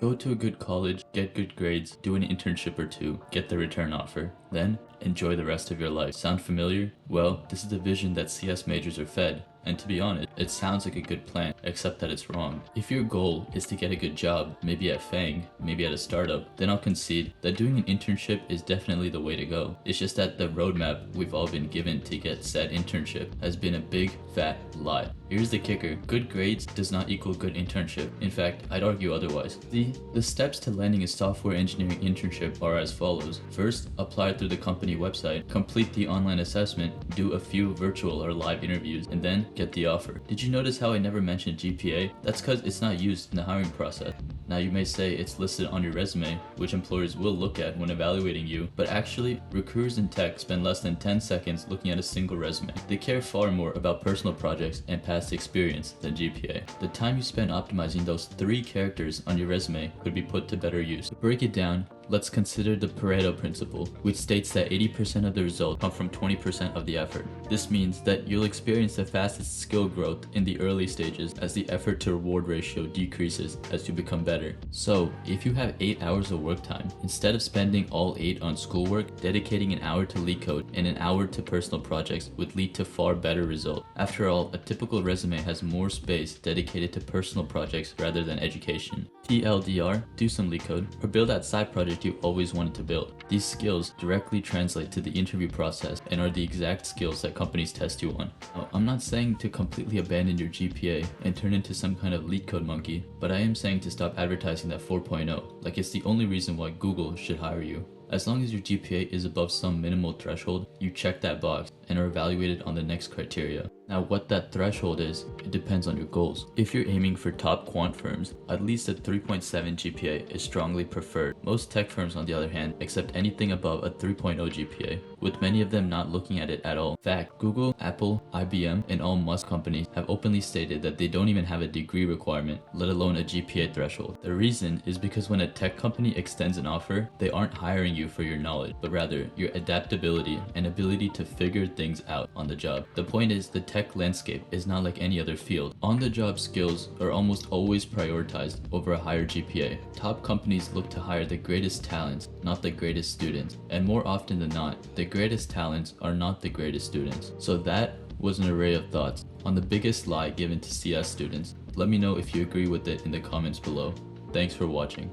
Go to a good college, get good grades, do an internship or two, get the return offer. Then, enjoy the rest of your life. Sound familiar? Well, this is the vision that CS majors are fed. And to be honest, it sounds like a good plan, except that it's wrong. If your goal is to get a good job, maybe at FANG, maybe at a startup, then I'll concede that doing an internship is definitely the way to go. It's just that the roadmap we've all been given to get said internship has been a big, fat lie. Here's the kicker. Good grades does not equal good internship. In fact, I'd argue otherwise. The steps to landing a software engineering internship are as follows. First, apply through the company website, complete the online assessment, do a few virtual or live interviews, and then get the offer. Did you notice how I never mentioned GPA? That's because it's not used in the hiring process. Now you may say it's listed on your resume, which employers will look at when evaluating you, but actually, recruiters in tech spend less than 10 seconds looking at a single resume. They care far more about personal projects and past experience than GPA. The time you spend optimizing those 3 characters on your resume could be put to better use. To break it down, let's consider the Pareto principle, which states that 80% of the results come from 20% of the effort. This means that you'll experience the fastest skill growth in the early stages as the effort to reward ratio decreases as you become better. So, if you have 8 hours of work time, instead of spending all 8 on schoolwork, dedicating an hour to lead code and an hour to personal projects would lead to far better results. After all, a typical resume has more space dedicated to personal projects rather than education. TLDR, do some lead code, or build that side project you always wanted to build. These skills directly translate to the interview process and are the exact skills that companies test you on. Now, I'm not saying to completely abandon your GPA and turn into some kind of lead code monkey, but I am saying to stop advertising that 4.0, like it's the only reason why Google should hire you. As long as your GPA is above some minimal threshold, you check that box and are evaluated on the next criteria. Now what that threshold is, it depends on your goals. If you're aiming for top quant firms, at least a 3.7 GPA is strongly preferred. Most tech firms on the other hand accept anything above a 3.0 GPA, with many of them not looking at it at all. In fact, Google, Apple, IBM, and all Musk companies have openly stated that they don't even have a degree requirement, let alone a GPA threshold. The reason is because when a tech company extends an offer, they aren't hiring you for your knowledge, but rather your adaptability and ability to figure things out on the job. The point is, the tech landscape is not like any other field. On-the-job skills are almost always prioritized over a higher GPA. Top companies look to hire the greatest talents, not the greatest students. And more often than not, the greatest talents are not the greatest students. So that was an array of thoughts on the biggest lie given to CS students. Let me know if you agree with it in the comments below. Thanks for watching.